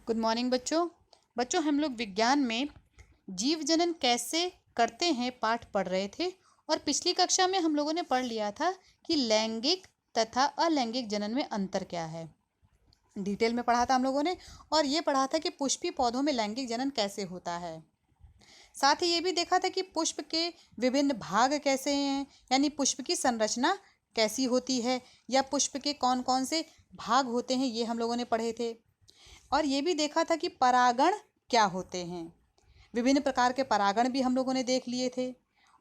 Good morning बच्चों। हम लोग विज्ञान में जीव जनन कैसे करते हैं पाठ पढ़ रहे थे और पिछली कक्षा में हम लोगों ने पढ़ लिया था कि लैंगिक तथा अलैंगिक जनन में अंतर क्या है। डिटेल में पढ़ा था हम लोगों ने और ये पढ़ा था कि पुष्पीय पौधों में लैंगिक जनन कैसे होता है। साथ ही ये भी देखा था कि पुष्प के विभिन्न भाग कैसे हैं, यानी पुष्प की संरचना कैसी होती है या पुष्प के कौन कौन से भाग होते हैं, ये हम लोगों ने पढ़े थे। और ये भी देखा था कि परागण क्या होते हैं। विभिन्न प्रकार के परागण भी हम लोगों ने देख लिए थे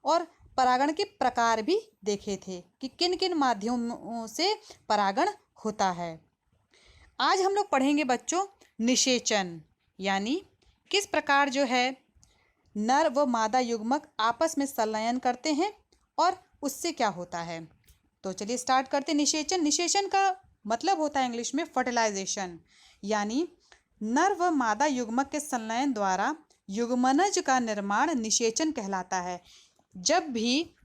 और परागण के प्रकार भी देखे थे कि किन किन माध्यमों से परागण होता है। आज हम लोग पढ़ेंगे बच्चों निषेचन, यानी किस प्रकार जो है नर व मादा युग्मक आपस में संलयन करते हैं और उससे क्या होता है। तो चलिए स्टार्ट करते हैं। निषेचन का मतलब होता है इंग्लिश में फर्टिलाइजेशन, यानी नर व मादा युग्मक के संलयन द्वारा युग्मनज का निर्माण निषेचन कहलाता है। जब भी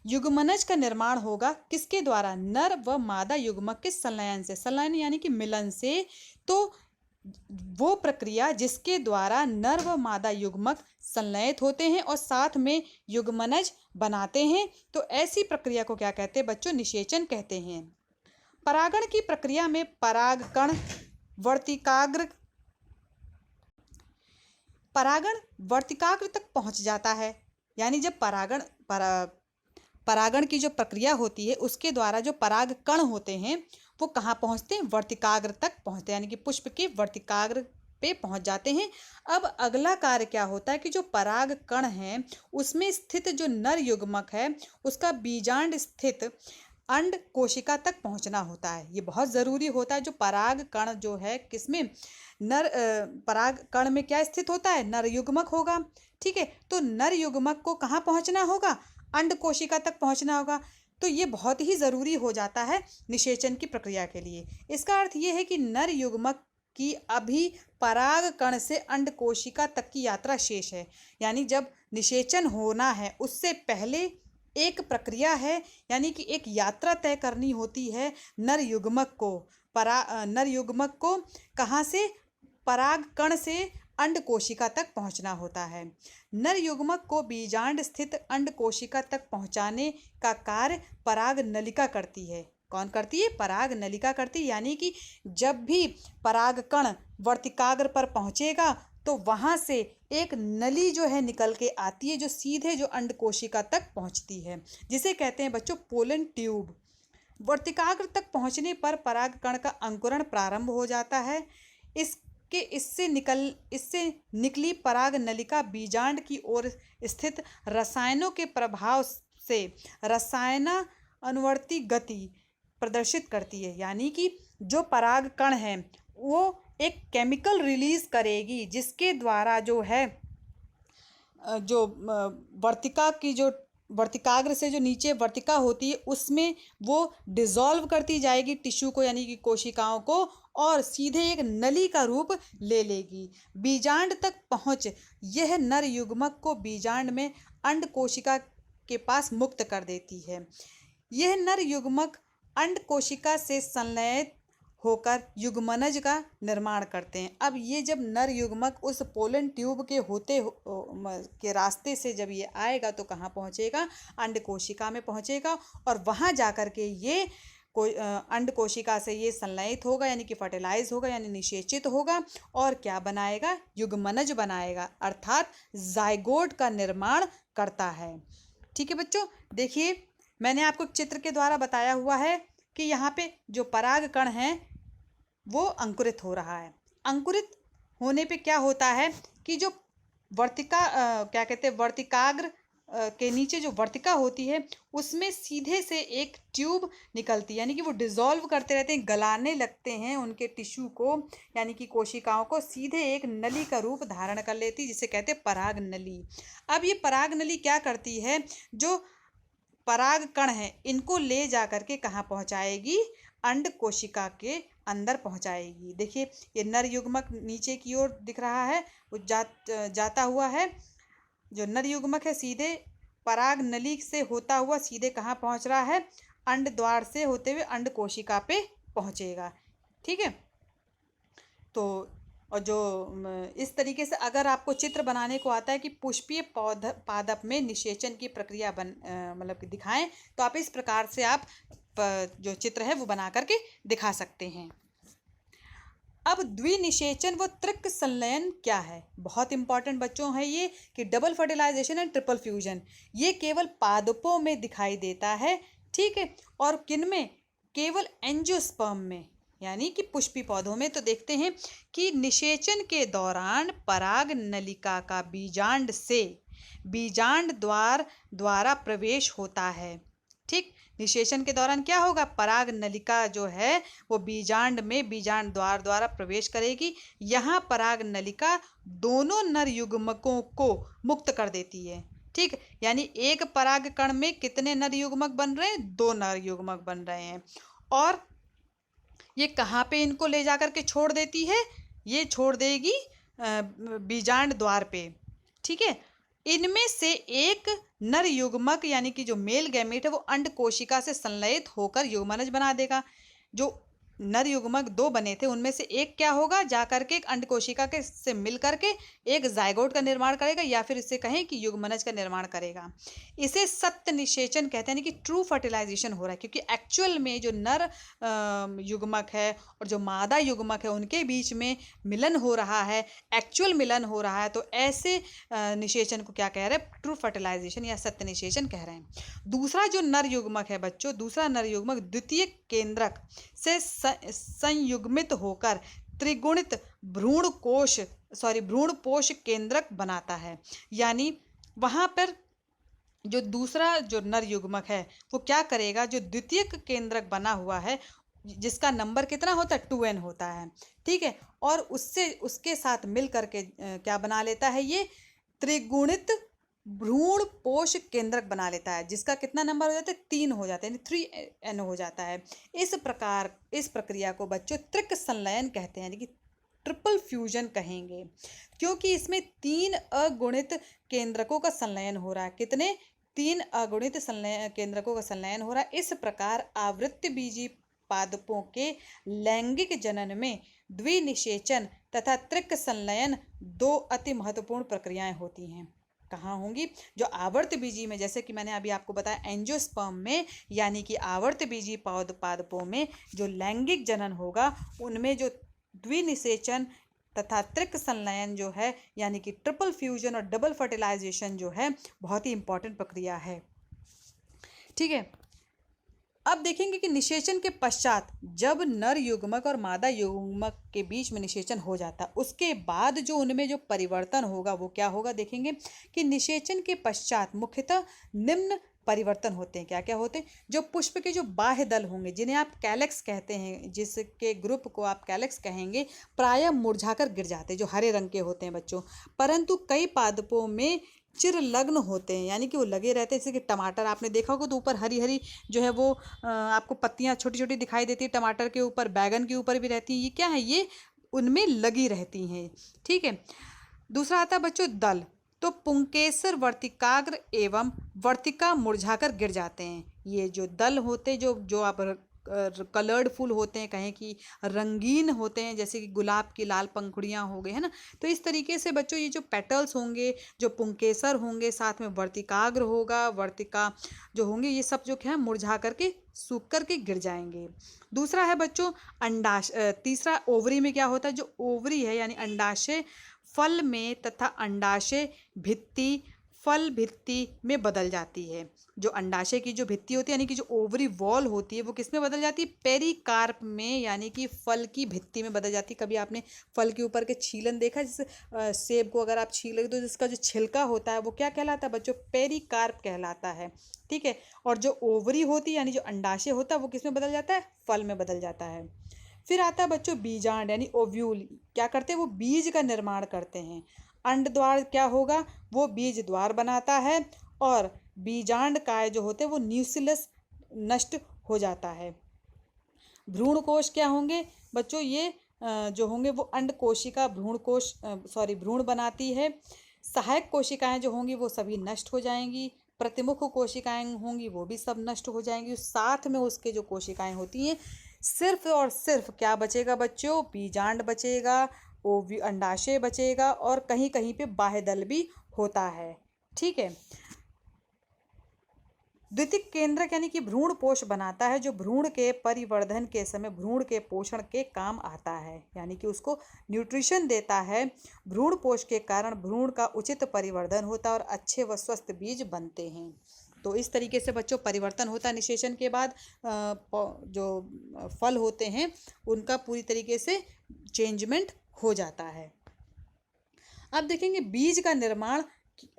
युग्मनज का निर्माण होगा किसके द्वारा, नर व मादा युग्मक के संलयन से, संलयन यानी कि मिलन से, तो वो प्रक्रिया जिसके द्वारा नर व मादा युग्मक संलयित होते हैं और साथ में युग्मनज बनाते हैं, तो ऐसी प्रक्रिया को क्या कहते हैं बच्चों, निषेचन कहते हैं। परागण की प्रक्रिया में परागकण वर्तिकाग्र तक पहुंच जाता है, यानी जब परागण की जो प्रक्रिया होती है उसके द्वारा जो परागकण होते हैं वो कहाँ पहुंचते हैं, वर्तिकाग्र तक पहुंचते हैं, यानी कि पुष्प के वर्तिकाग्र पे पहुंच जाते हैं। अब अगला कार्य क्या होता है कि जो परागकण है उसमें स्थित जो नर युग्मक है उसका बीजांड स्थित अंड कोशिका तक पहुंचना होता है। ये बहुत ज़रूरी होता है। जो पराग कण जो है किसमें, नर पराग कण में क्या स्थित होता है, नर युग्मक होगा। ठीक है, तो नर युग्मक को कहाँ पहुंचना होगा, अंड कोशिका तक पहुंचना होगा। तो ये बहुत ही ज़रूरी हो जाता है निषेचन की प्रक्रिया के लिए। इसका अर्थ ये है कि नर युग्मक की अभी पराग कण से अंड कोशिका तक की यात्रा शेष है, यानी जब निषेचन होना है उससे पहले एक प्रक्रिया है, यानी कि एक यात्रा तय करनी होती है नर युग्मक को कहाँ से, पराग कण से अंड कोशिका तक पहुंचना होता है। नर युग्मक को बीजांड स्थित अंड कोशिका तक पहुंचाने का कार्य पराग नलिका करती है। कौन करती है, पराग नलिका करती है। यानी कि जब भी पराग कण वर्तिकाग्र पर पहुंचेगा तो वहां से एक नली जो है निकल के आती है जो सीधे जो अंड कोशिका तक पहुंचती है, जिसे कहते हैं बच्चों पोलन ट्यूब। वर्तिकाग्र तक पहुंचने पर पराग कण का अंकुरण प्रारंभ हो जाता है। इससे निकली पराग नलिका बीजांड की ओर स्थित रसायनों के प्रभाव से रसायनानुवर्ती गति प्रदर्शित करती है, यानी कि जो पराग कण है वो एक केमिकल रिलीज करेगी जिसके द्वारा जो है जो वर्तिकाग्र से जो नीचे वर्तिका होती है उसमें वो डिसॉल्व करती जाएगी टिश्यू को, यानी कि कोशिकाओं को, और सीधे एक नली का रूप ले लेगी। बीजांड तक पहुंच यह नर युग्मक को बीजांड में अंड कोशिका के पास मुक्त कर देती है। यह नर युग्मक अंड कोशिका से संलयित होकर युग्मनज का निर्माण करते हैं। अब ये जब नर युग्मक उस पोलन ट्यूब के रास्ते से जब ये आएगा तो कहाँ पहुँचेगा, अंड कोशिका में पहुँचेगा और वहाँ जाकर के ये अंड कोशिका से ये संलयित होगा, यानी कि फर्टिलाइज होगा, यानी निषेचित होगा और क्या बनाएगा, युग्मनज बनाएगा, अर्थात जाइगोट का निर्माण करता है। ठीक है बच्चों, देखिए मैंने आपको चित्र के द्वारा बताया हुआ है कि यहाँ पे जो पराग कण है वो अंकुरित हो रहा है। अंकुरित होने पे क्या होता है कि जो वर्तिकाग्र के नीचे जो वर्तिका होती है उसमें सीधे से एक ट्यूब निकलती है, यानी कि वो डिसॉल्व करते रहते हैं, गलाने लगते हैं उनके टिश्यू को, यानी कि कोशिकाओं को, सीधे एक नली का रूप धारण कर लेती है जिसे कहते हैं पराग नली। अब ये पराग नली क्या करती है, जो पराग कण है इनको ले जा करके कहाँ पहुँचाएगी, अंड कोशिका के अंदर पहुँचाएगी। देखिए ये नर युग्मक नीचे की ओर दिख रहा है, वो जाता हुआ है। जो नर युग्मक है सीधे पराग नली से होता हुआ सीधे कहाँ पहुँच रहा है, अंड द्वार से होते हुए अंड कोशिका पे पहुँचेगा। ठीक है, तो और जो इस तरीके से अगर आपको चित्र बनाने को आता है कि पुष्पीय पादप में निषेचन की प्रक्रिया मतलब कि दिखाएं, तो आप इस प्रकार से आप जो चित्र है वो बना करके दिखा सकते हैं। अब द्विनिषेचन व त्रिक संलयन क्या है? बहुत इंपॉर्टेंट बच्चों है ये कि double fertilisation and triple fusion ये केवल पादपों में दिखाई देता है, ठीक है, और किन में? केवल एंजियोस्पर्म में, यानी कि पुष्पी पौधों में। तो देखते हैं कि निषेचन के दौरान पराग नलिका का बीजांड से बीजांड द्वार द्वारा प्रवेश होता है, ठीक। निषेचन के दौरान क्या होगा? पराग नलिका जो है वो बीजांड में बीजांड द्वार द्वारा प्रवेश करेगी। यहाँ पराग नलिका दोनों नर युग्मकों को मुक्त कर देती है, ठीक। यानी एक पराग कण में कितने नर युग्मक बन रहे हैं? 2 नर युग्मक बन रहे हैं। और ये कहाँ पे इनको ले जा करके छोड़ देती है? ये छोड़ देगी बीजांड द्वार पे, ठीक है। इनमें से एक नर युग्मक यानी कि जो मेल गैमेट है वो अंड कोशिका से संलयित होकर युग्मनज बना देगा। जो नर युग्मक 2 बने थे उनमें से एक क्या होगा? जा करके एक अंड कोशिका के से मिल करके एक जायगोट का निर्माण करेगा, या फिर इससे कहें कि युग्मनज का निर्माण करेगा। इसे सत्य निषेचन कहते हैं, कि ट्रू फर्टिलाइजेशन हो रहा है, क्योंकि एक्चुअल में जो नर युग्मक है और जो मादा युग्मक है उनके बीच में मिलन हो रहा है, एक्चुअल मिलन हो रहा है। तो ऐसे निषेचन को क्या कह रहे हैं? ट्रू फर्टिलाइजेशन या सत्य निषेचन कह रहे हैं। दूसरा जो नर युग्मक है बच्चों, दूसरा नर युग्मक द्वितीय केंद्रक से संयुग्मित होकर त्रिगुणित भ्रूण पोष केंद्रक बनाता है। यानी वहां पर जो दूसरा जो नर युग्मक है वो क्या करेगा? जो द्वितीय केंद्रक बना हुआ है जिसका नंबर कितना होता है? 2n होता है, ठीक है, और उसके साथ मिल करके क्या बना लेता है? ये त्रिगुणित भ्रूण पोष केंद्रक बना लेता है, जिसका कितना नंबर हो जाता है? 3 हो जाता है, यानी 3n हो जाता है। इस प्रक्रिया को बच्चों त्रिक संलयन कहते हैं, यानी कि ट्रिपल फ्यूजन कहेंगे, क्योंकि इसमें 3 अगुणित केंद्रकों का संलयन हो रहा है। कितने? 3 अगुणित केंद्रकों का संलयन हो रहा है। इस प्रकार आवृत्तबीजी पादपों के लैंगिक जनन में द्विनिषेचन तथा त्रिक संलयन 2 अति महत्वपूर्ण प्रक्रियाएं होती हैं। कहाँ होंगी? जो आवर्तबीजी में, जैसे कि मैंने अभी आपको बताया एंजियोस्पर्म में, यानी कि आवर्तबीजी पादपों में जो लैंगिक जनन होगा उनमें जो द्विनिषेचन तथा त्रिक संलयन जो है, यानी कि ट्रिपल फ्यूजन और डबल फर्टिलाइजेशन जो है, बहुत ही इंपॉर्टेंट प्रक्रिया है, ठीक है। अब देखेंगे कि निषेचन के पश्चात जब नर युग्मक और मादा युग्मक के बीच में निषेचन हो जाता है, उसके बाद जो उनमें जो परिवर्तन होगा वो क्या होगा? देखेंगे कि निषेचन के पश्चात मुख्यतः निम्न परिवर्तन होते हैं। क्या क्या होते हैं? जो पुष्प के जो बाह्य दल होंगे, जिन्हें आप कैलेक्स कहते हैं, जिसके ग्रुप को आप कैलेक्स कहेंगे, प्रायः मुरझाकर गिर जाते हैं, जो हरे रंग के होते हैं बच्चों। परंतु कई पादपों में चिरलग्न होते हैं, यानी कि वो लगे रहते हैं। जैसे कि टमाटर आपने देखा होगा तो ऊपर हरी हरी जो है वो आपको पत्तियां छोटी छोटी दिखाई देती है टमाटर के ऊपर, बैगन के ऊपर भी रहती हैं। ये क्या है? ये उनमें लगी रहती हैं, ठीक है। दूसरा आता है बच्चों दल। तो पुंकेसर वर्तिकाग्र एवं वर्तिका मुरझाकर गिर जाते हैं। ये जो दल होते हैं, जो आप कलर्ड फूल होते हैं, कहें कि रंगीन होते हैं, जैसे कि गुलाब की लाल पंखुड़ियाँ हो गई, है ना। तो इस तरीके से बच्चों ये जो पेटल्स होंगे, जो पुंकेसर होंगे, साथ में वर्तिकाग्र होगा, वर्तिका जो होंगे, ये सब जो क्या है मुरझा करके सूख करके गिर जाएंगे। दूसरा है बच्चों तीसरा ओवरी में क्या होता है? जो ओवरी है यानी अंडाशय फल में तथा अंडाशय भित्ति फल भित्ति में बदल जाती है। जो अंडाशय की जो भित्ति होती है यानी कि जो ओवरी वॉल होती है वो किस में बदल जाती है? पेरिकार्प में, यानी कि फल की भित्ति में बदल जाती है। कभी आपने फल के ऊपर के छीलन देखा? जैसे सेब को अगर आप छीलोगे तो जिसका जो छिलका होता है वो क्या कहलाता है बच्चों? पेरिकार्प कहलाता है, ठीक है। और जो ओवरी होती है यानी जो अंडाशय होता है वो किस में बदल जाता है? फल में बदल जाता है। फिर आता है बच्चों बीजांड यानी ओव्यूल। क्या करते हैं? वो बीज का निर्माण करते हैं। अंड द्वार क्या होगा? वो बीज द्वार बनाता है और बीजांड काय जो होते हैं वो न्यूक्लियस नष्ट हो जाता है। भ्रूण कोश क्या होंगे बच्चों? ये जो होंगे वो अंड कोशिका भ्रूण बनाती है। सहायक कोशिकाएं जो होंगी वो सभी नष्ट हो जाएंगी। प्रतिमुख कोशिकाएं होंगी वो भी सब नष्ट हो जाएंगी। साथ में उसके जो कोशिकाएं होती हैं, सिर्फ और सिर्फ क्या बचेगा बच्चों? बीजांड बचेगा अंडाशय बचेगा और कहीं कहीं पे बाह्यदल भी होता है। ठीक है। द्वितीयक केंद्रक यानी कि भ्रूण पोष बनाता है, जो भ्रूण के परिवर्धन के समय भ्रूण के पोषण के काम आता है, यानी कि उसको न्यूट्रिशन देता है। भ्रूण पोष के कारण भ्रूण का उचित परिवर्धन होता है और अच्छे व स्वस्थ बीज बनते हैं। तो इस तरीके से बच्चों परिवर्तन होता है निषेचन के बाद। जो फल होते हैं उनका पूरी तरीके से चेंजमेंट हो जाता है। अब देखेंगे बीज का निर्माण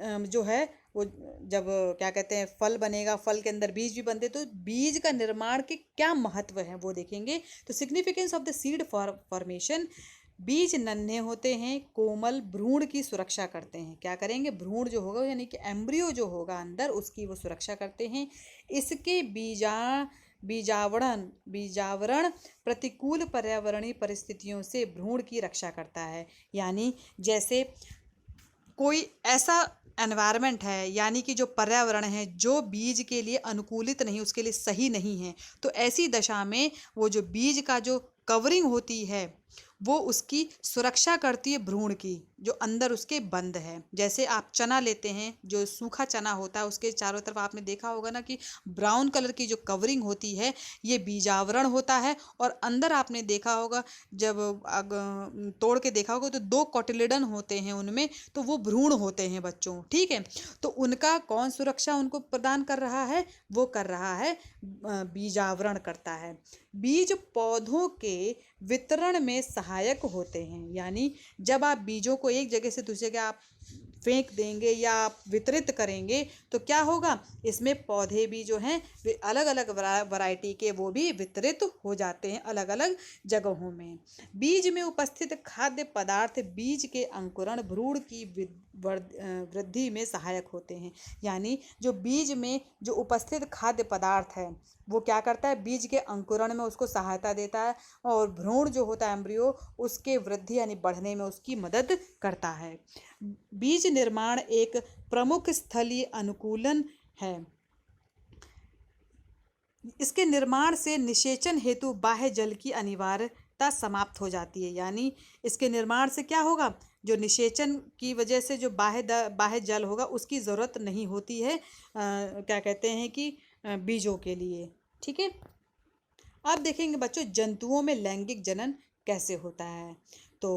जो है वो जब क्या कहते हैं फल बनेगा, फल के अंदर बीज भी बनते, तो बीज का निर्माण के क्या महत्व है वो देखेंगे। तो significance of the seed formation, बीज नन्हे होते हैं, कोमल भ्रूण की सुरक्षा करते हैं। क्या करेंगे, भ्रूण जो होगा यानी कि एम्ब्रियो जो होगा अंदर उसकी वो सुरक्षा करते हैं। इसके बीजावरण प्रतिकूल पर्यावरणीय परिस्थितियों से भ्रूण की रक्षा करता है। यानी जैसे कोई ऐसा एनवायरनमेंट है यानी कि जो पर्यावरण है जो बीज के लिए अनुकूलित नहीं, उसके लिए सही नहीं है, तो ऐसी दशा में वो जो बीज का जो कवरिंग होती है वो उसकी सुरक्षा करती है भ्रूण की, जो अंदर उसके बंद है। जैसे आप चना लेते हैं, जो सूखा चना होता है उसके चारों तरफ आपने देखा होगा ना कि ब्राउन कलर की जो कवरिंग होती है ये बीजावरण होता है। और अंदर आपने देखा होगा जब तोड़ के देखा होगा तो 2 कोटिलेडन होते हैं उनमें, तो वो भ्रूण होते हैं बच्चों। ठीक है, तो उनका कौन सुरक्षा उनको प्रदान कर रहा है, वो कर रहा है बीजावरण करता है। बीज पौधों के वितरण में सहायक होते हैं, यानी जब आप बीजों को एक जगह से दूसरी जगह आप फेंक देंगे या आप वितरित करेंगे तो क्या होगा, इसमें पौधे भी जो हैं वे अलग अलग वैरायटी के वो भी वितरित हो जाते हैं अलग अलग जगहों में। बीज में उपस्थित खाद्य पदार्थ बीज के अंकुरण भ्रूण की वृद्धि में सहायक होते हैं। यानी जो बीज में जो उपस्थित खाद्य पदार्थ है वो क्या करता है, बीज के अंकुरण में उसको सहायता देता है और भ्रूण जो होता है एम्ब्रियो उसके वृद्धि यानी बढ़ने में उसकी मदद करता है। बीज निर्माण एक प्रमुख स्थलीय अनुकूलन है। इसके निर्माण से निषेचन हेतु बाह्य जल की अनिवार्यता समाप्त हो जाती है। यानी इसके निर्माण से क्या होगा, जो निषेचन की वजह से जो बाह्य जल होगा उसकी ज़रूरत नहीं होती है क्या कहते हैं कि बीजों के लिए। ठीक है, अब देखेंगे बच्चों जंतुओं में लैंगिक जनन कैसे होता है। तो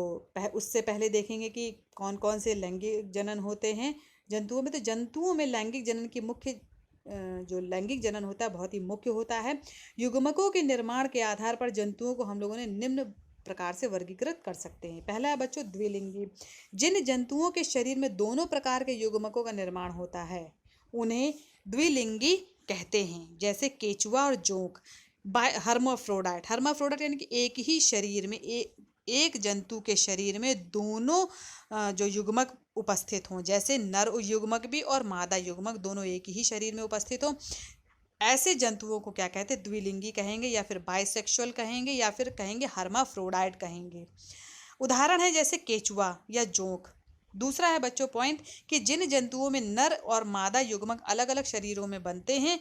उससे पहले देखेंगे कि कौन कौन से लैंगिक जनन होते हैं जंतुओं में। तो जंतुओं में लैंगिक जनन की मुख्य जो लैंगिक जनन होता है बहुत ही मुख्य होता है। युग्मकों के निर्माण के आधार पर जंतुओं को हम लोगों ने निम्न प्रकार से वर्गीकृत कर सकते हैं। पहला है बच्चों द्विलिंगी। जिन जंतुओं के शरीर में दोनों प्रकार के युग्मकों का निर्माण होता है उन्हें द्विलिंगी कहते हैं, जैसे केचुआ और जोंक। हर्माफ्रोडाइट यानी कि एक ही शरीर में एक जंतु के शरीर में दोनों जो युग्मक उपस्थित हों, जैसे नर युग्मक भी और मादा युग्मक दोनों एक ही शरीर में उपस्थित हों, ऐसे जंतुओं को क्या कहते हैं, द्विलिंगी कहेंगे या फिर बाइसेक्सुअल कहेंगे या फिर कहेंगे हर्माफ्रोडाइट कहेंगे। उदाहरण है जैसे केचुआ या जोंक। दूसरा है बच्चों पॉइंट कि जिन जंतुओं में नर और मादा युग्मक अलग अलग शरीरों में बनते हैं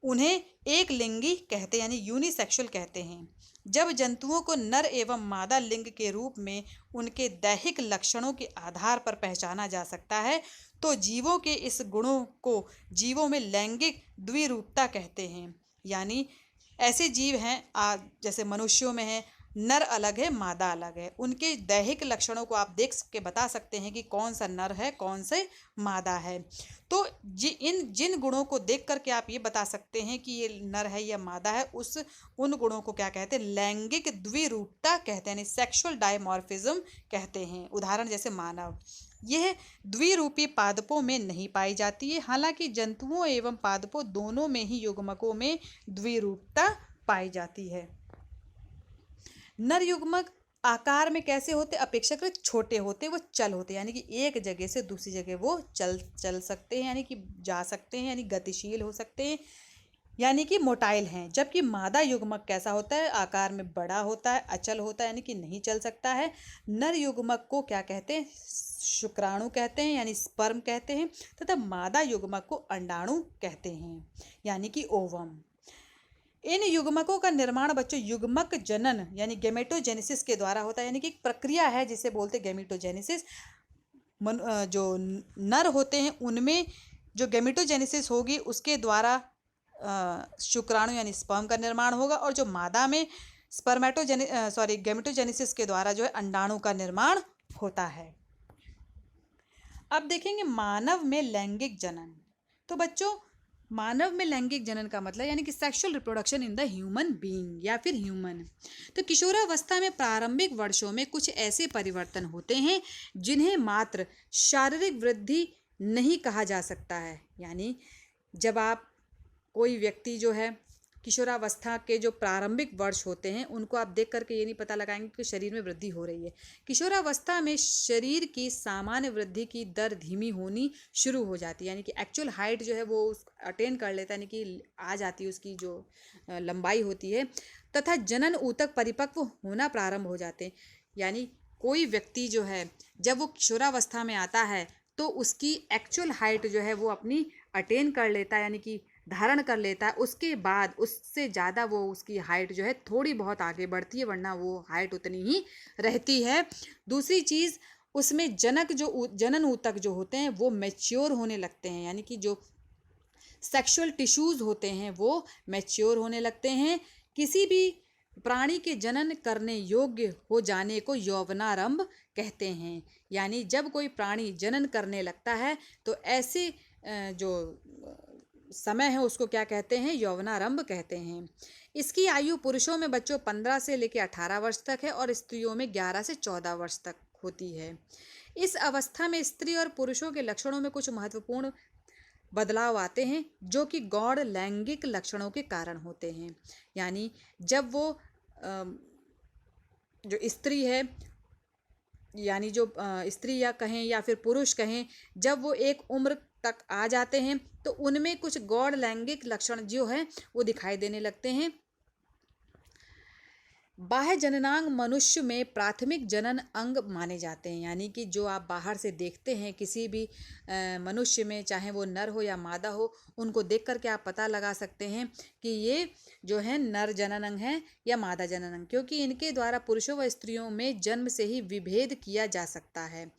उन्हें एक लिंगी कहते हैं यानी यूनिसेक्सुअल कहते हैं। जब जंतुओं को नर एवं मादा लिंग के रूप में उनके दैहिक लक्षणों के आधार पर पहचाना जा सकता है तो जीवों के इस गुणों को जीवों में लैंगिक द्विरूपता कहते हैं। यानी ऐसे जीव हैं जैसे मनुष्यों में है नर अलग है मादा अलग है, उनके दैहिक लक्षणों को आप देख के बता सकते हैं कि कौन सा नर है कौन से मादा है। तो जिन गुणों को देख करके आप ये बता सकते हैं कि ये नर है या मादा है, उन गुणों को क्या कहते हैं, लैंगिक द्विरूपता कहते हैं, यानी सेक्सुअल डायमॉर्फिज्म कहते हैं। उदाहरण जैसे मानव, यह द्विरूपी पादपों में नहीं पाई जाती है, हालांकि जंतुओं एवं पादपों दोनों में ही युग्मकों में द्विरूपता पाई जाती है। नर युग्मक आकार में कैसे होते, अपेक्षाकृत छोटे होते, वो चल होते यानी कि एक जगह से दूसरी जगह वो चल सकते हैं यानी कि जा सकते हैं, यानी गतिशील हो सकते हैं, यानी कि मोटाइल हैं। जबकि मादा युग्मक कैसा होता है, आकार में बड़ा होता है, अचल होता है यानी कि नहीं चल सकता है। नर युग्मक को क्या कहते हैं, शुक्राणु कहते हैं यानी स्पर्म कहते हैं, तथा मादा युग्मक को अंडाणु कहते हैं यानी कि ओवम। इन युग्मकों का निर्माण बच्चों युग्मक जनन यानी गेमेटोजेनेसिस के द्वारा होता है, यानी कि एक प्रक्रिया है जिसे बोलते हैं गेमेटोजेनेसिस। जो नर होते हैं उनमें जो गेमेटोजेनेसिस होगी उसके द्वारा शुक्राणु यानी स्पर्म का निर्माण होगा, और जो मादा में गेमेटोजेनेसिस के द्वारा जो है अंडाणु का निर्माण होता है। अब देखेंगे मानव में लैंगिक जनन। तो बच्चों मानव में लैंगिक जनन का मतलब यानी कि sexual reproduction in the human being या फिर ह्यूमन। तो किशोरावस्था में प्रारंभिक वर्षों में कुछ ऐसे परिवर्तन होते हैं जिन्हें मात्र शारीरिक वृद्धि नहीं कहा जा सकता है। यानी जब आप कोई व्यक्ति जो है किशोरावस्था के जो प्रारंभिक वर्ष होते हैं उनको आप देख करके ये नहीं पता लगाएंगे कि शरीर में वृद्धि हो रही है। किशोरावस्था में शरीर की सामान्य वृद्धि की दर धीमी होनी शुरू हो जाती है, यानी कि एक्चुअल हाइट जो है वो अटेन कर लेता है, यानी कि आ जाती है उसकी जो लंबाई होती है, तथा जनन ऊतक परिपक्व होना प्रारंभ हो जाते हैं। यानी कोई व्यक्ति जो है जब वो किशोरावस्था में आता है तो उसकी एक्चुअल हाइट जो है वो अपनी अटेन कर लेता है, यानी कि धारण कर लेता है। उसके बाद उससे ज़्यादा वो उसकी हाइट जो है थोड़ी बहुत आगे बढ़ती है, वरना वो हाइट उतनी ही रहती है। दूसरी चीज़ उसमें जनन ऊतक जो होते हैं वो मैच्योर होने लगते हैं, यानी कि जो सेक्सुअल टिश्यूज़ होते हैं वो मैच्योर होने लगते हैं। किसी भी प्राणी के जनन करने योग्य हो जाने को यौवनारंभ कहते हैं। यानी जब कोई प्राणी जनन करने लगता है तो ऐसे जो समय है उसको क्या कहते हैं, यौवनारंभ कहते हैं। इसकी आयु पुरुषों में बच्चों 15 से लेकर 18 वर्ष तक है और स्त्रियों में 11 से 14 वर्ष तक होती है। इस अवस्था में स्त्री और पुरुषों के लक्षणों में कुछ महत्वपूर्ण बदलाव आते हैं जो कि गौण लैंगिक लक्षणों के कारण होते हैं। यानी जब वो जो स्त्री है, यानी जो स्त्री या कहें या फिर पुरुष कहें, जब वो एक उम्र तक आ जाते हैं तो उनमें कुछ गौण लैंगिक लक्षण जो है वो दिखाई देने लगते हैं। बाह्य जननांग मनुष्य में प्राथमिक जनन अंग माने जाते हैं, यानी कि जो आप बाहर से देखते हैं किसी भी मनुष्य में, चाहे वो नर हो या मादा हो, उनको देख करके आप पता लगा सकते हैं कि ये जो है नर जनन अंग है या मादा जनन अंग, क्योंकि इनके द्वारा पुरुषों व स्त्रियों में जन्म से ही विभेद किया जा सकता है।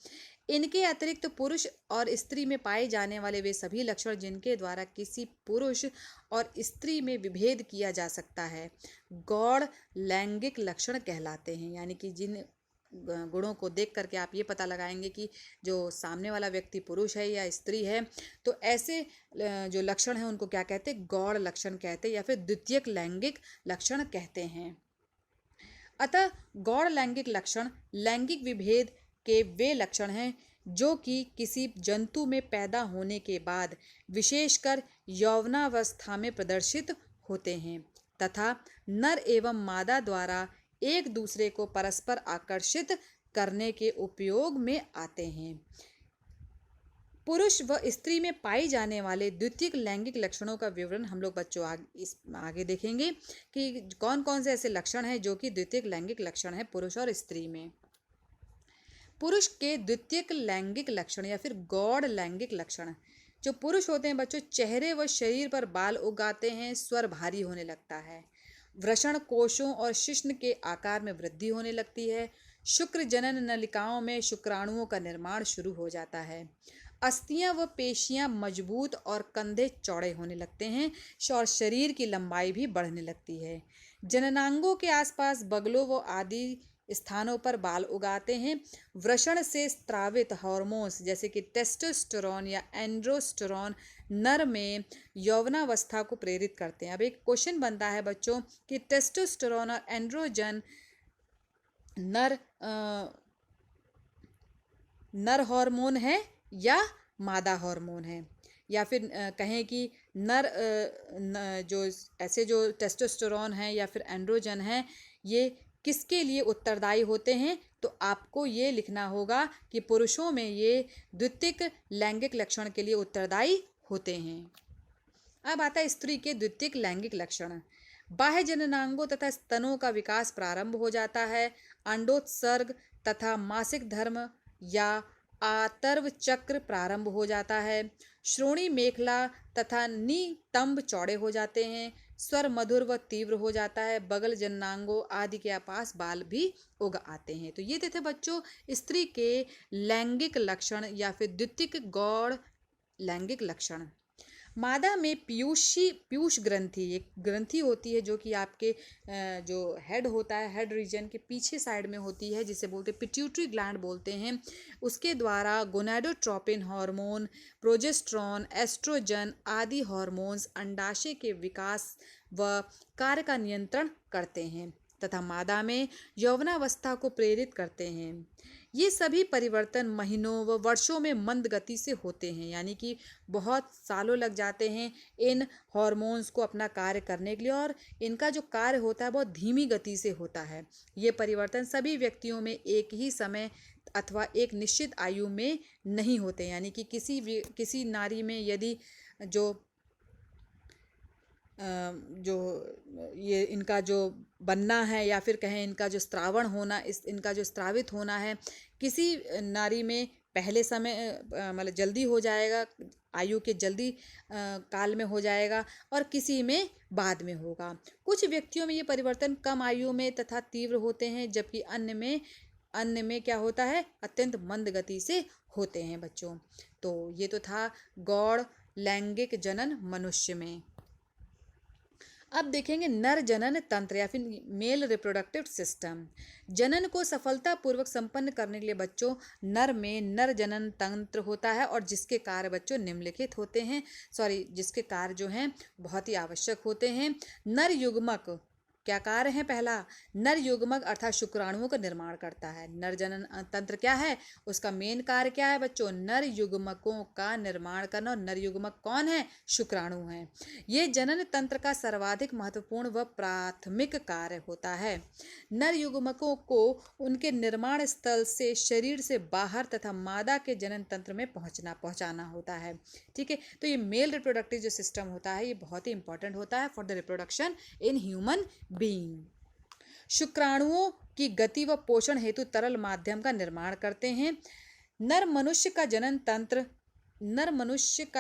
इनके अतिरिक्त पुरुष और स्त्री में पाए जाने वाले वे सभी लक्षण जिनके द्वारा किसी पुरुष और स्त्री में विभेद किया जा सकता है गौण लैंगिक लक्षण कहलाते हैं। यानी कि जिन गुणों को देख करके आप ये पता लगाएंगे कि जो सामने वाला व्यक्ति पुरुष है या स्त्री है, तो ऐसे जो लक्षण हैं उनको क्या कहते हैं, गौण लक्षण कहते हैं या फिर द्वितीयक लैंगिक लक्षण कहते हैं। अतः गौण लैंगिक लक्षण लैंगिक विभेद के वे लक्षण हैं जो कि किसी जंतु में पैदा होने के बाद विशेषकर यौवनावस्था में प्रदर्शित होते हैं तथा नर एवं मादा द्वारा एक दूसरे को परस्पर आकर्षित करने के उपयोग में आते हैं। पुरुष व स्त्री में पाई जाने वाले द्वितीयक लैंगिक लक्षणों का विवरण हम लोग बच्चों आगे देखेंगे कि कौन कौन से ऐसे लक्षण हैं जो कि द्वितीयक लैंगिक लक्षण है पुरुष और स्त्री में। पुरुष के द्वितीयक लैंगिक लक्षण या फिर गौण लैंगिक लक्षण, जो पुरुष होते हैं बच्चों, चेहरे व शरीर पर बाल उगाते हैं, स्वर भारी होने लगता है, वृषण कोशों और शिश्न के आकार में वृद्धि होने लगती है, शुक्र जनन नलिकाओं में शुक्राणुओं का निर्माण शुरू हो जाता है, अस्थियां व पेशियां मजबूत और कंधे चौड़े होने लगते हैं और शरीर की लंबाई भी बढ़ने लगती है। जननांगों के आसपास बगलों व आदि स्थानों पर बाल उगाते हैं। वृषण से स्त्रावित हार्मोन्स जैसे कि टेस्टोस्टेरोन या एंड्रोस्टेरोन नर में यौवनावस्था को प्रेरित करते हैं। अब एक क्वेश्चन बनता है बच्चों कि टेस्टोस्टेरोन और एंड्रोजन नर हार्मोन है या मादा हार्मोन है, या फिर कहें कि जो ऐसे जो टेस्टोस्टेरोन है या फिर एंड्रोजन है ये किसके लिए उत्तरदायी होते हैं, तो आपको ये लिखना होगा कि पुरुषों में ये द्वितीयक लैंगिक लक्षण के लिए उत्तरदायी होते हैं। अब आता है स्त्री के द्वितीयक लैंगिक लक्षण। बाह्य जननांगों तथा स्तनों का विकास प्रारंभ हो जाता है, अंडोत्सर्ग तथा मासिक धर्म या आतर्व चक्र प्रारंभ हो जाता है, श्रोणी मेखला तथा नितंब चौड़े हो जाते हैं, स्वर मधुर व तीव्र हो जाता है, बगल जननांगों आदि के पास बाल भी उग आते हैं। तो ये थे बच्चों स्त्री के लैंगिक लक्षण या फिर द्वितीयक गौड़ लैंगिक लक्षण। मादा में पीयूष ग्रंथि, एक ग्रंथि होती है जो कि आपके जो हेड होता है, हेड रीजन के पीछे साइड में होती है, जिसे बोलते हैं पिट्यूटरी ग्लैंड बोलते हैं। उसके द्वारा गोनाडोट्रोपिन हार्मोन, प्रोजेस्टेरॉन, एस्ट्रोजन आदि हार्मोन्स अंडाशय के विकास व कार्य का नियंत्रण करते हैं तथा मादा में यौवनावस्था को प्रेरित करते हैं। ये सभी परिवर्तन महीनों व वर्षों में मंद गति से होते हैं, यानी कि बहुत सालों लग जाते हैं इन हार्मोन्स को अपना कार्य करने के लिए, और इनका जो कार्य होता है बहुत धीमी गति से होता है। ये परिवर्तन सभी व्यक्तियों में एक ही समय अथवा एक निश्चित आयु में नहीं होते, यानी कि किसी नारी में यदि जो ये इनका जो बनना है या फिर कहें इनका जो स्त्रावण होना, इनका जो स्त्रावित होना है, किसी नारी में पहले समय मतलब जल्दी हो जाएगा, आयु के जल्दी काल में हो जाएगा, और किसी में बाद में होगा। कुछ व्यक्तियों में ये परिवर्तन कम आयु में तथा तीव्र होते हैं, जबकि अन्य में क्या होता है, अत्यंत मंद गति से होते हैं बच्चों। तो ये तो था गौड़ लैंगिक जनन मनुष्य में। अब देखेंगे नर जनन तंत्र या फिर मेल रिप्रोडक्टिव सिस्टम। जनन को सफलतापूर्वक संपन्न करने के लिए बच्चों नर में नर जनन तंत्र होता है, और जिसके कार्य बच्चों निम्नलिखित होते हैं, जिसके कार्य जो हैं बहुत ही आवश्यक होते हैं। नर युग्मक क्या कार्य है? पहला, नर युग्मक अर्थात शुक्राणुओं का निर्माण करता है। नर जनन तंत्र क्या है, उसका मेन कार्य क्या है बच्चों? नर युग्मकों का निर्माण करना। और नर युग्मक कौन है? शुक्राणु हैं। ये जनन तंत्र का सर्वाधिक महत्वपूर्ण व प्राथमिक कार्य होता है। नर युग्मकों को उनके निर्माण स्थल से शरीर से बाहर तथा मादा के जनन तंत्र में पहुंचाना होता है। ठीक है, तो ये मेल रिप्रोडक्टिव जो सिस्टम होता है ये बहुत ही इंपॉर्टेंट होता है for the reproduction in human being. शुक्राणुओं की गति व पोषण हेतु तरल माध्यम का निर्माण करते हैं। नर मनुष्य का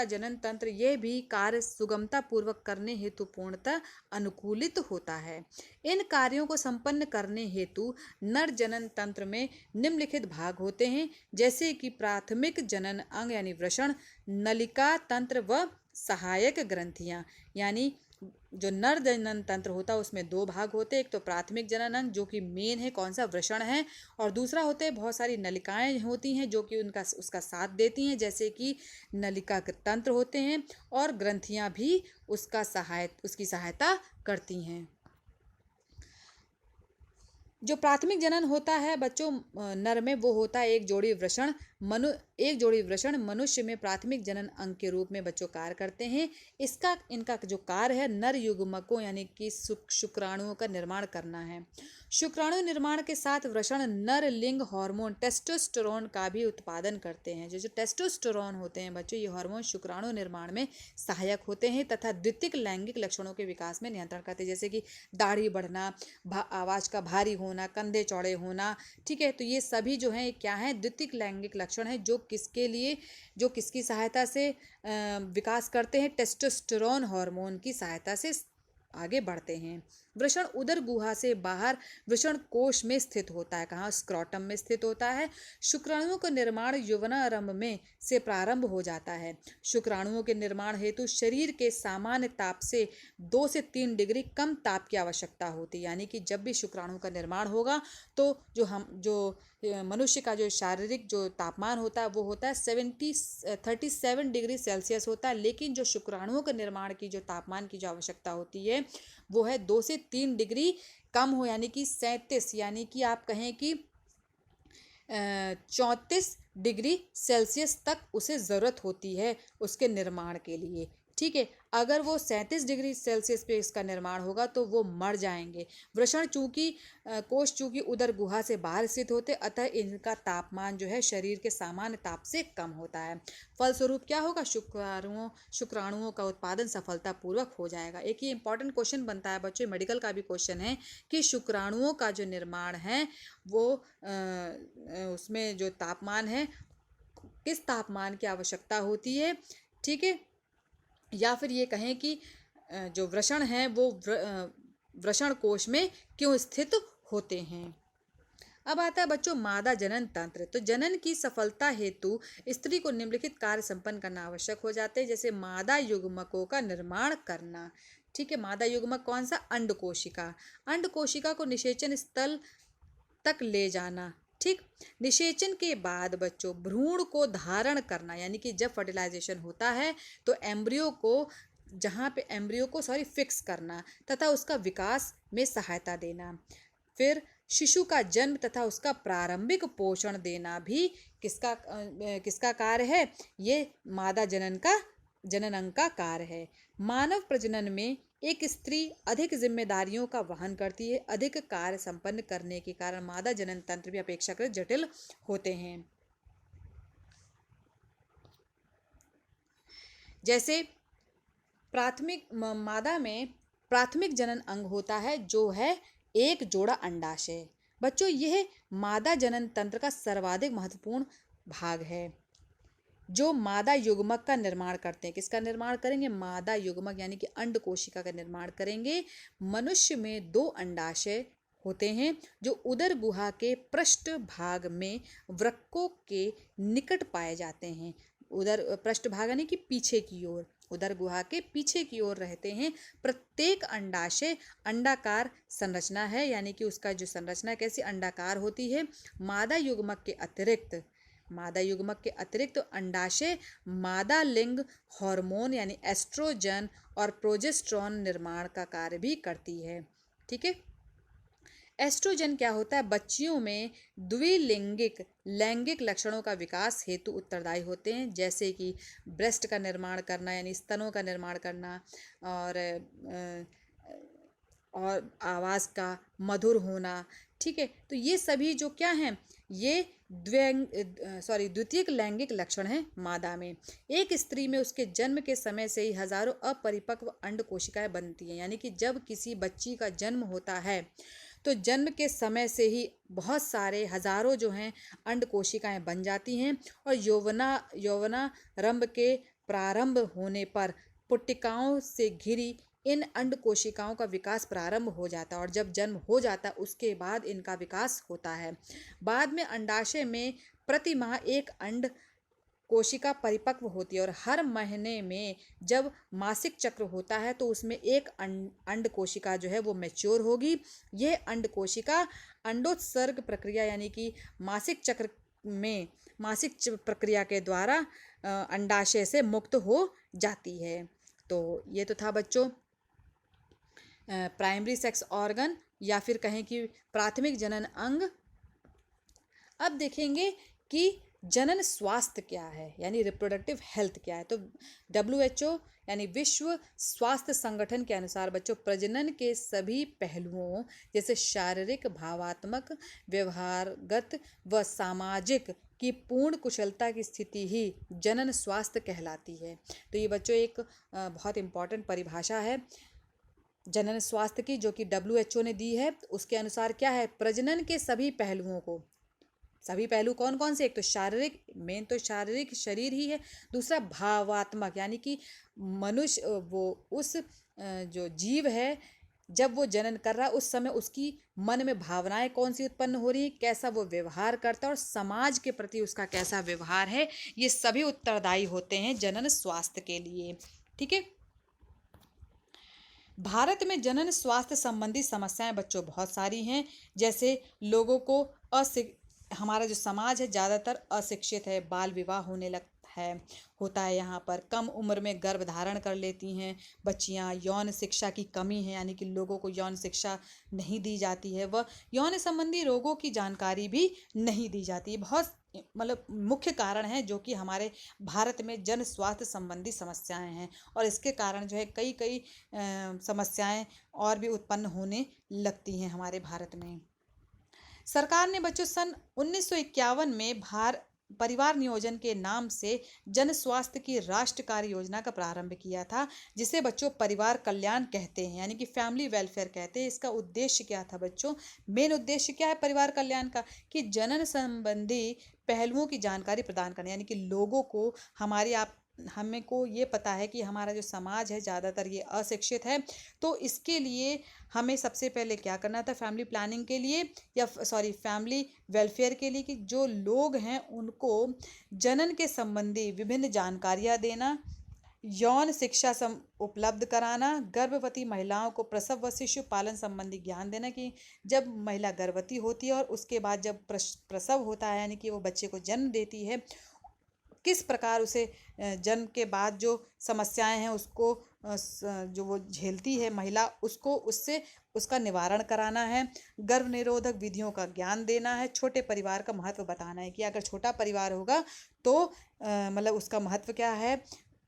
जनन तंत्र यह भी कार्य सुगमता पूर्वक करने हेतु पूर्णतः अनुकूलित होता है। इन कार्यों को संपन्न करने हेतु नर जनन तंत्र में निम्नलिखित भाग होते हैं, जैसे कि प्राथमिक जनन अंग यानी वृषण, नलिका तंत्र व सहायक ग्रंथियां। यानी जो नर जनन तंत्र होता है उसमें दो भाग होते हैं, एक तो प्राथमिक जनन अंग जो कि मेन है, कौन सा? वृषण है, और दूसरा होते हैं बहुत सारी नलिकाएं होती हैं जो कि उसका साथ देती हैं, जैसे कि नलिका तंत्र होते हैं, और ग्रंथियां भी उसकी सहायता करती हैं। जो प्राथमिक जनन होता है बच्चों नर में, वो होता है एक जोड़ी वृषण मनुष्य में प्राथमिक जनन अंग के रूप में बच्चों कार्य करते हैं। इनका जो कार्य है नर युग्मकों यानी कि शुक्राणुओं का निर्माण करना है। शुक्राणु निर्माण के साथ वृषण नर लिंग हार्मोन टेस्टोस्टेरोन का भी उत्पादन करते हैं। जो टेस्टोस्टेरोन होते हैं बच्चों, ये हार्मोन शुक्राणु निर्माण में सहायक होते हैं तथा द्वितीयक लैंगिक लक्षणों के विकास में नियंत्रण करते हैं, जैसे कि दाढ़ी बढ़ना, आवाज का भारी होना, कंधे चौड़े होना। ठीक है, तो ये सभी जो है क्या है? द्वितीयक लैंगिक लक्षण है जो किसकी सहायता से विकास करते हैं? टेस्टोस्टेरोन हार्मोन की सहायता से आगे बढ़ते हैं। वृषण उदर गुहा से बाहर वृषण कोश में स्थित होता है। कहाँ? स्क्रोटम में स्थित होता है। शुक्राणुओं का निर्माण यौवनारंभ में से प्रारंभ हो जाता है। शुक्राणुओं के निर्माण हेतु शरीर के सामान्य ताप से 2 से 3 डिग्री कम ताप की आवश्यकता होती है। यानी कि जब भी शुक्राणु का निर्माण होगा तो जो मनुष्य का जो शारीरिक जो तापमान होता है वो होता है 37 डिग्री सेल्सियस होता है, लेकिन जो शुक्राणुओं के निर्माण की जो तापमान की जो आवश्यकता होती है वो है 2 से 3 डिग्री कम हो, यानी कि 37, यानी कि आप कहें कि 34 डिग्री सेल्सियस तक उसे ज़रूरत होती है उसके निर्माण के लिए। ठीक है, अगर वो 37 डिग्री सेल्सियस पे इसका निर्माण होगा तो वो मर जाएंगे। वृषण कोश चूंकि उदर गुहा से बाहर स्थित होते, अतः इनका तापमान जो है शरीर के सामान्य ताप से कम होता है। फलस्वरूप क्या होगा? शुक्राणुओं का उत्पादन सफलतापूर्वक हो जाएगा। एक ही इंपॉर्टेंट क्वेश्चन बनता है बच्चों, मेडिकल का भी क्वेश्चन है कि शुक्राणुओं का जो निर्माण है वो उसमें जो तापमान है किस तापमान की आवश्यकता होती है। ठीक है, या फिर ये कहें कि जो वृषण हैं वो वृषण कोश में क्यों स्थित होते हैं। अब आता है बच्चों मादा जनन तंत्र। तो जनन की सफलता हेतु स्त्री को निम्नलिखित कार्य संपन्न करना आवश्यक हो जाते हैं, जैसे मादा युग्मकों का निर्माण करना। ठीक है, मादा युग्मक कौन सा? अंड कोशिका। अंड कोशिका को निषेचन स्थल तक ले जाना। ठीक, निषेचन के बाद बच्चों भ्रूण को धारण करना, यानी कि जब फर्टिलाइजेशन होता है तो एम्ब्रियो को जहाँ पे एम्ब्रियो को फिक्स करना तथा उसका विकास में सहायता देना। फिर शिशु का जन्म तथा उसका प्रारंभिक पोषण देना भी किसका कार्य है? ये मादा जनन अंग का कार्य है। मानव प्रजनन में एक स्त्री अधिक जिम्मेदारियों का वहन करती है। अधिक कार्य संपन्न करने के कारण मादा जनन तंत्र भी अपेक्षाकृत जटिल होते हैं। जैसे मादा में प्राथमिक जनन अंग होता है जो है एक जोड़ा अंडाशय। बच्चों यह मादा जनन तंत्र का सर्वाधिक महत्वपूर्ण भाग है, जो मादा युग्मक का निर्माण करते हैं। किसका निर्माण करेंगे? मादा युग्मक, यानी कि अंड कोशिका का निर्माण करेंगे। मनुष्य में 2 अंडाशय होते हैं जो उदर गुहा के पृष्ठ भाग में वृक्कों के निकट पाए जाते हैं। उदर पृष्ठ भाग यानी कि पीछे की ओर, उदर गुहा के पीछे की ओर रहते हैं। प्रत्येक अंडाशय अंडाकार संरचना है, यानी कि उसका जो संरचना कैसी अंडाकार होती है। मादा युग्मक के अतिरिक्त अंडाशय मादा लिंग हार्मोन यानी एस्ट्रोजन और प्रोजेस्टेरोन निर्माण का कार्य भी करती है। ठीक है, एस्ट्रोजन क्या होता है? बच्चियों में लैंगिक लक्षणों का विकास हेतु उत्तरदायी होते हैं, जैसे कि ब्रेस्ट का निर्माण करना यानी स्तनों का निर्माण करना, और आवाज़ का मधुर होना। ठीक है, तो ये सभी जो क्या हैं, ये द्वितीयक लैंगिक लक्षण हैं मादा में। एक स्त्री में उसके जन्म के समय से ही हजारों अपरिपक्व अंड कोशिकाएं बनती हैं, यानी कि जब किसी बच्ची का जन्म होता है तो जन्म के समय से ही बहुत सारे हजारों जो हैं अंड कोशिकाएं बन जाती हैं, और यौवनारंभ के प्रारंभ होने पर पुट्टिकाओं से घिरी इन अंड कोशिकाओं का विकास प्रारंभ हो जाता है, और जब जन्म हो जाता है उसके बाद इनका विकास होता है। बाद में अंडाशय में प्रति माह एक अंड कोशिका परिपक्व होती है, और हर महीने में जब मासिक चक्र होता है तो उसमें एक अंड कोशिका जो है वो मैच्योर होगी। यह अंड कोशिका अंडोत्सर्ग प्रक्रिया यानी कि मासिक प्रक्रिया के द्वारा अंडाशय से मुक्त हो जाती है। तो ये तो था बच्चों प्राइमरी सेक्स ऑर्गन या फिर कहें कि प्राथमिक जनन अंग। अब देखेंगे कि जनन स्वास्थ्य क्या है, यानी रिप्रोडक्टिव हेल्थ क्या है। तो WHO यानी विश्व स्वास्थ्य संगठन के अनुसार बच्चों प्रजनन के सभी पहलुओं जैसे शारीरिक, भावात्मक, व्यवहारगत व सामाजिक की पूर्ण कुशलता की स्थिति ही जनन स्वास्थ्य कहलाती है। तो ये बच्चों एक बहुत इम्पॉर्टेंट परिभाषा है जनन स्वास्थ्य की, जो कि WHO ने दी है। उसके अनुसार क्या है? प्रजनन के सभी पहलुओं को, सभी पहलू कौन कौन से? एक तो शारीरिक, मेन तो शारीरिक शरीर ही है। दूसरा भावात्मक, यानी कि मनुष्य वो उस जो जीव है जब वो जनन कर रहा है उस समय उसकी मन में भावनाएं कौन सी उत्पन्न हो रही है, कैसा वो व्यवहार करता है और समाज के प्रति उसका कैसा व्यवहार है, ये सभी उत्तरदायी होते हैं जनन स्वास्थ्य के लिए। ठीक है, भारत में जनन स्वास्थ्य संबंधी समस्याएं बच्चों बहुत सारी हैं। जैसे लोगों को हमारा जो समाज है ज़्यादातर अशिक्षित है, बाल विवाह होता है यहाँ पर, कम उम्र में गर्भ धारण कर लेती हैं बच्चियाँ, यौन शिक्षा की कमी है, यानी कि लोगों को यौन शिक्षा नहीं दी जाती है, व यौन संबंधी रोगों की जानकारी भी नहीं दी जाती है। बहुत मुख्य कारण है जो कि हमारे भारत में जन स्वास्थ्य संबंधी समस्याएं हैं, और इसके कारण जो है कई समस्याएं और भी उत्पन्न होने लगती हैं हमारे भारत में। सरकार ने बच्चों सन 1951 में परिवार नियोजन के नाम से जन स्वास्थ्य की राष्ट्र कार्य योजना का प्रारंभ किया था, जिसे बच्चों परिवार कल्याण कहते हैं, यानी कि फैमिली वेलफेयर कहते हैं। इसका उद्देश्य क्या था बच्चों? मेन उद्देश्य क्या है परिवार कल्याण का? कि जनन संबंधी पहलुओं की जानकारी प्रदान करना, यानी कि लोगों को हमें को ये पता है कि हमारा जो समाज है ज़्यादातर ये अशिक्षित है, तो इसके लिए हमें सबसे पहले क्या करना था फैमिली प्लानिंग के लिए, या सॉरी फैमिली वेलफेयर के लिए, कि जो लोग हैं उनको जनन के संबंधी विभिन्न जानकारियाँ देना, यौन शिक्षा उपलब्ध कराना, गर्भवती महिलाओं को प्रसव व शिशु पालन संबंधी ज्ञान देना, कि जब महिला गर्भवती होती है और उसके बाद जब प्रसव होता है यानी कि वो बच्चे को जन्म देती है, किस प्रकार उसे जन्म के बाद जो समस्याएं हैं उसको जो वो झेलती है महिला, उसको उससे उसका निवारण कराना है, गर्भ निरोधक विधियों का ज्ञान देना है, छोटे परिवार का महत्व बताना है कि अगर छोटा परिवार होगा तो मतलब उसका महत्व क्या है।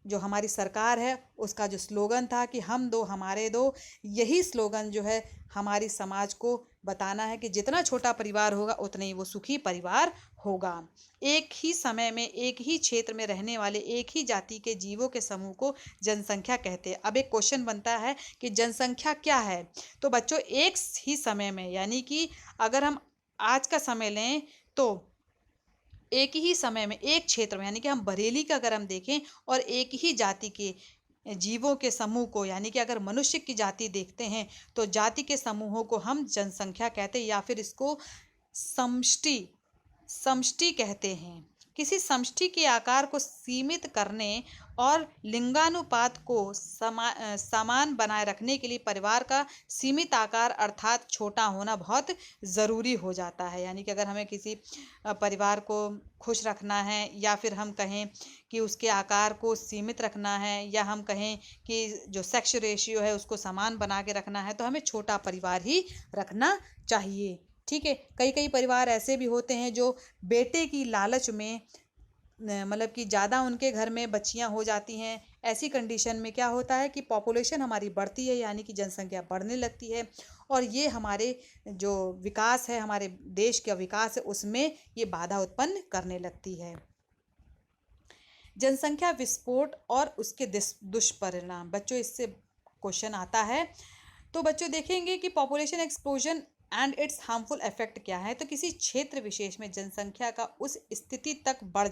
जो हमारी सरकार है उसका जो स्लोगन था कि हम दो हमारे दो, यही स्लोगन जो है हमारी समाज को बताना है कि जितना छोटा परिवार होगा उतना ही वो सुखी परिवार होगा। एक ही समय में एक ही क्षेत्र में रहने वाले एक ही जाति के जीवों के समूह को जनसंख्या कहते हैं। अब एक क्वेश्चन बनता है कि जनसंख्या क्या है। तो बच्चों एक ही समय में यानी कि अगर हम आज का समय लें तो एक ही समय में एक क्षेत्र में यानी कि हम बरेली का अगर हम देखें और एक ही जाति के जीवों के समूह को यानी कि अगर मनुष्य की जाति देखते हैं तो जाति के समूहों को हम जनसंख्या कहते हैं, या फिर इसको समष्टि समष्टि कहते हैं। किसी समष्टि के आकार को सीमित करने और लिंगानुपात को समान बनाए रखने के लिए परिवार का सीमित आकार अर्थात छोटा होना बहुत ज़रूरी हो जाता है। यानी कि अगर हमें किसी परिवार को खुश रखना है, या फिर हम कहें कि उसके आकार को सीमित रखना है, या हम कहें कि जो सेक्स रेशियो है उसको समान बना के रखना है, तो हमें छोटा परिवार ही रखना चाहिए। ठीक है। कई कई परिवार ऐसे भी होते हैं जो बेटे की लालच में मतलब कि ज़्यादा उनके घर में बच्चियां हो जाती हैं। ऐसी कंडीशन में क्या होता है कि पॉपुलेशन हमारी बढ़ती है यानी कि जनसंख्या बढ़ने लगती है, और ये हमारे जो विकास है, हमारे देश का विकास है, उसमें ये बाधा उत्पन्न करने लगती है। जनसंख्या विस्फोट और उसके दुष्परिणाम, बच्चों इससे क्वेश्चन आता है। तो बच्चों देखेंगे कि population explosion and it's harmful effect क्या है। तो किसी क्षेत्र विशेष में जनसंख्या का उस स्थिति तक बढ़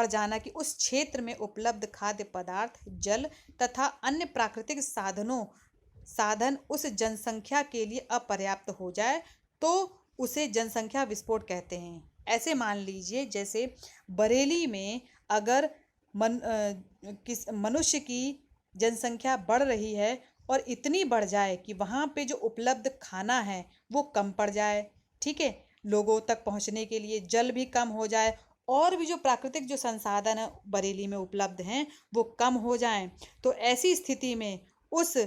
जाना कि उस क्षेत्र में उपलब्ध खाद्य पदार्थ, जल तथा अन्य प्राकृतिक साधन उस जनसंख्या के लिए अपर्याप्त हो जाए, तो उसे जनसंख्या विस्फोट कहते हैं। ऐसे मान लीजिए जैसे बरेली में अगर मनुष्य की जनसंख्या बढ़ रही है और इतनी बढ़ जाए कि वहाँ पे जो उपलब्ध खाना है वो कम पड़ जाए, ठीक है, लोगों तक पहुँचने के लिए जल भी कम हो जाए, और भी जो प्राकृतिक जो संसाधन है बरेली में उपलब्ध हैं वो कम हो जाएं, तो ऐसी स्थिति में उसे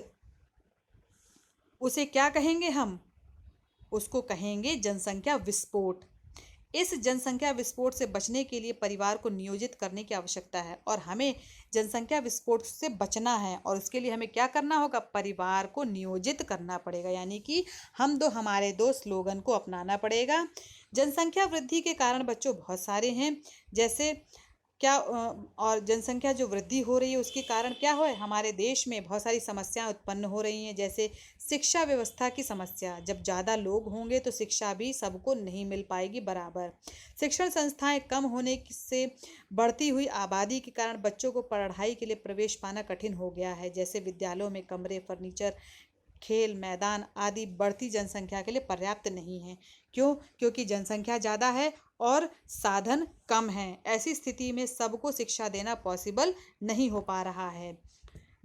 क्या कहेंगे हम? उसको कहेंगे जनसंख्या विस्फोट। इस जनसंख्या विस्फोट से बचने के लिए परिवार को नियोजित करने की आवश्यकता है, और हमें जनसंख्या विस्फोट से बचना है और उसके लिए हमें क्या करना होगा? परिवार को नियोजित करना पड़ेगा, यानी कि हम दो हमारे दो स्लोगन को अपनाना पड़ेगा। जनसंख्या वृद्धि के कारण बच्चों बहुत सारे हैं, जैसे क्या और जनसंख्या जो वृद्धि हो रही है उसके कारण क्या हो, हमारे देश में बहुत सारी समस्याएं उत्पन्न हो रही हैं। जैसे शिक्षा व्यवस्था की समस्या, जब ज़्यादा लोग होंगे तो शिक्षा भी सबको नहीं मिल पाएगी बराबर। शिक्षण संस्थाएं कम होने से बढ़ती हुई आबादी के कारण बच्चों को पढ़ाई के लिए प्रवेश पाना कठिन हो गया है। जैसे विद्यालयों में कमरे, फर्नीचर, खेल मैदान आदि बढ़ती जनसंख्या के लिए पर्याप्त नहीं है। क्यों? क्योंकि जनसंख्या ज़्यादा है और साधन कम हैं। ऐसी स्थिति में सबको शिक्षा देना पॉसिबल नहीं हो पा रहा है।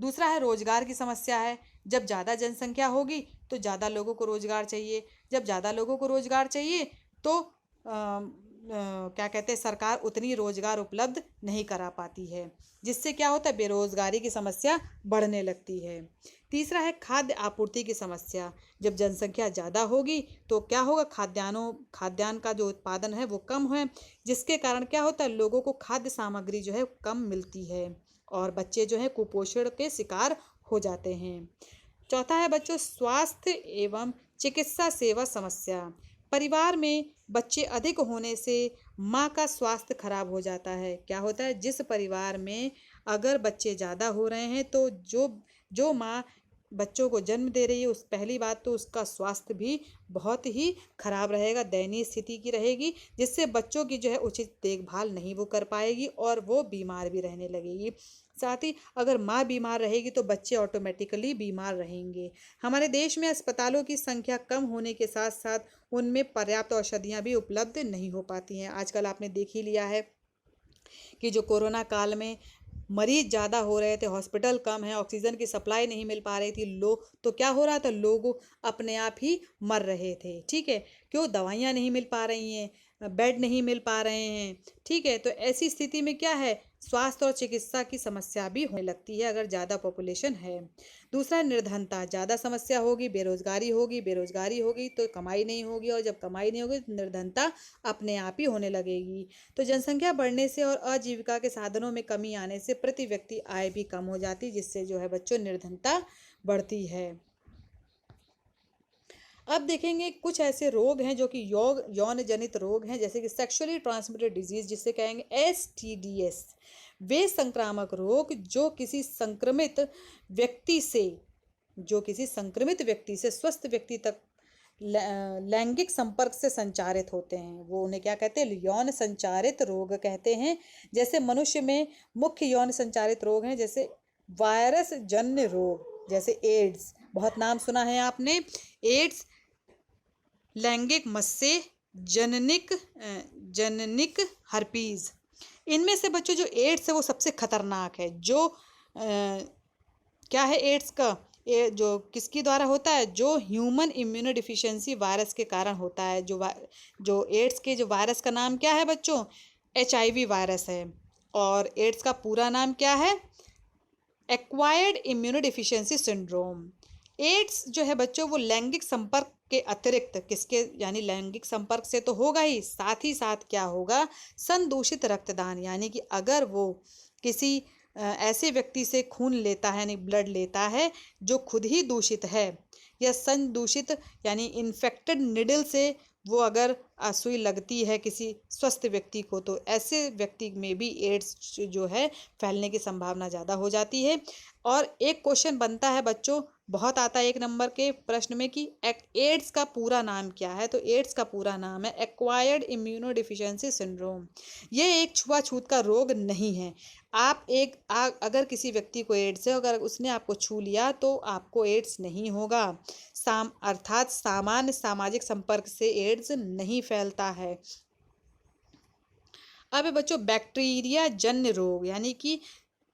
दूसरा है रोजगार की समस्या है। जब ज़्यादा जनसंख्या होगी तो ज़्यादा लोगों को रोजगार चाहिए। जब ज़्यादा लोगों को रोजगार चाहिए तो क्या कहते हैं, सरकार उतनी रोजगार उपलब्ध नहीं करा पाती है, जिससे क्या होता है, बेरोजगारी की समस्या बढ़ने लगती है। तीसरा है खाद्य आपूर्ति की समस्या। जब जनसंख्या ज़्यादा होगी तो क्या होगा, खाद्यान्न का जो उत्पादन है वो कम है, जिसके कारण क्या होता है, लोगों को खाद्य सामग्री जो है कम मिलती है और बच्चे जो है कुपोषण के शिकार हो जाते हैं। चौथा है बच्चों स्वास्थ्य एवं चिकित्सा सेवा समस्या। परिवार में बच्चे अधिक होने से माँ का स्वास्थ्य खराब हो जाता है। क्या होता है, जिस परिवार में अगर बच्चे ज़्यादा हो रहे हैं तो जो माँ बच्चों को जन्म दे रही है, उस पहली बात तो उसका स्वास्थ्य भी बहुत ही खराब रहेगा, दयनीय स्थिति की रहेगी, जिससे बच्चों की जो है उचित देखभाल नहीं वो कर पाएगी और वो बीमार भी रहने लगेगी। साथ ही अगर माँ बीमार रहेगी तो बच्चे ऑटोमेटिकली बीमार रहेंगे। हमारे देश में अस्पतालों की संख्या कम होने के साथ साथ उनमें पर्याप्त औषधियाँ भी उपलब्ध नहीं हो पाती हैं। आजकल आपने देख ही लिया है कि जो कोरोना काल में मरीज ज़्यादा हो रहे थे, हॉस्पिटल कम है, ऑक्सीजन की सप्लाई नहीं मिल पा रही थी, लोग तो क्या हो रहा था, लोग अपने आप ही मर रहे थे। ठीक है, क्यों? दवाइयाँ नहीं मिल पा रही हैं, बेड नहीं मिल पा रहे हैं। ठीक है, तो ऐसी स्थिति में क्या है, स्वास्थ्य और चिकित्सा की समस्या भी होने लगती है अगर ज़्यादा पॉपुलेशन है। दूसरा, निर्धनता, ज़्यादा समस्या होगी, बेरोजगारी होगी तो कमाई नहीं होगी, और जब कमाई नहीं होगी तो निर्धनता अपने आप ही होने लगेगी। तो जनसंख्या बढ़ने से और आजीविका के साधनों में कमी आने से प्रति व्यक्ति आय भी कम हो जाती, जिससे जो है बच्चों निर्धनता बढ़ती है। अब देखेंगे कुछ ऐसे रोग हैं जो कि यौन जनित रोग हैं, जैसे कि सेक्सुअली ट्रांसमिटेड डिजीज, जिससे कहेंगे STDs। वे संक्रामक रोग जो किसी संक्रमित व्यक्ति से स्वस्थ व्यक्ति तक लैंगिक संपर्क से संचारित होते हैं, वो उन्हें क्या कहते हैं, यौन संचारित रोग कहते हैं। जैसे मनुष्य में मुख्य यौन संचारित रोग हैं, जैसे वायरस जन्य रोग, जैसे एड्स, बहुत नाम सुना है आपने, एड्स, लैंगिक मस्से, जननिक हर्पीज। इनमें से बच्चों जो एड्स है वो सबसे खतरनाक है। जो क्या है एड्स का, जो किसके द्वारा होता है, जो ह्यूमन इम्यूनो डिफिशियंसी वायरस के कारण होता है। जो एड्स के जो वायरस का नाम क्या है बच्चों, HIV वायरस है। और एड्स का पूरा नाम क्या है, acquired immuno deficiency syndrome. AIDS जो है बच्चों वो लैंगिक संपर्क के अतिरिक्त किसके, यानी लैंगिक संपर्क से तो होगा ही साथ क्या होगा, संदूषित रक्तदान, यानी कि अगर वो किसी ऐसे व्यक्ति से खून लेता है, यानी ब्लड लेता है जो खुद ही दूषित है, या संदूषित यानी इन्फेक्टेड निडल से वो अगर सुई लगती है किसी स्वस्थ व्यक्ति को, तो ऐसे व्यक्ति में भी एड्स जो है फैलने की संभावना ज़्यादा हो जाती है। और एक क्वेश्चन बनता है बच्चों, बहुत आता है 1 नंबर के प्रश्न में, कि एड्स का पूरा नाम क्या है। तो एड्स का पूरा नाम है एक्वायर्ड इम्यूनो डिफिशियंसी सिंड्रोम। ये एक छुआछूत का रोग नहीं है। आप अगर किसी व्यक्ति को एड्स है, अगर उसने आपको छू लिया तो आपको एड्स नहीं होगा। अर्थात सामान्य सामाजिक संपर्क से एड्स नहीं फैलता है। अब बच्चों बैक्टीरिया जन्य रोग, यानी कि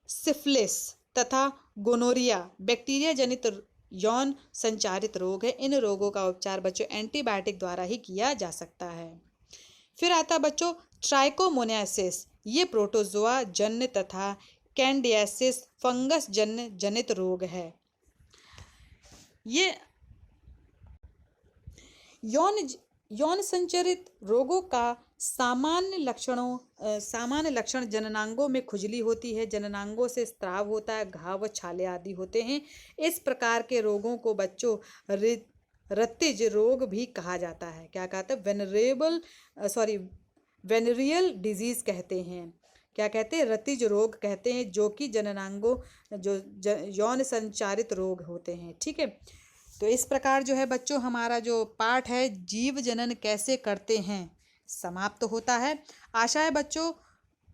सिफिलिस तथा गोनोरिया बैक्टीरिया जनित यौन संचारित रोग है। इन रोगों का उपचार बच्चों एंटीबायोटिक द्वारा ही किया जा सकता है। फिर आता बच्चों ट्राइकोमोनासिस, ये प्रोटोजोआ जन्य तथा कैंडियासिस फंगस जन्य जनित रोग है। ये यौन संचारित रोगों का सामान्य लक्षण जननांगों में खुजली होती है, जननांगों से स्राव होता है, घाव व छाले आदि होते हैं। इस प्रकार के रोगों को बच्चों रतिज रोग भी कहा जाता है। क्या कहते हैं, वेनेरियल डिजीज कहते हैं। क्या कहते हैं, रतिज रोग कहते हैं, जो कि जननांगों यौन संचारित रोग होते हैं। ठीक है, तो इस प्रकार जो है बच्चों हमारा जो पाठ है जीव जनन कैसे करते हैं समाप्त होता है। आशा है बच्चों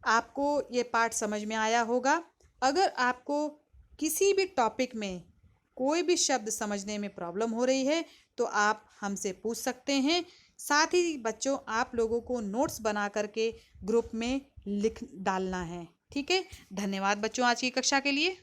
आपको ये पाठ समझ में आया होगा। अगर आपको किसी भी टॉपिक में कोई भी शब्द समझने में प्रॉब्लम हो रही है तो आप हमसे पूछ सकते हैं। साथ ही बच्चों आप लोगों को नोट्स बना करके ग्रुप में लिख डालना है। ठीक है, धन्यवाद बच्चों आज की कक्षा के लिए।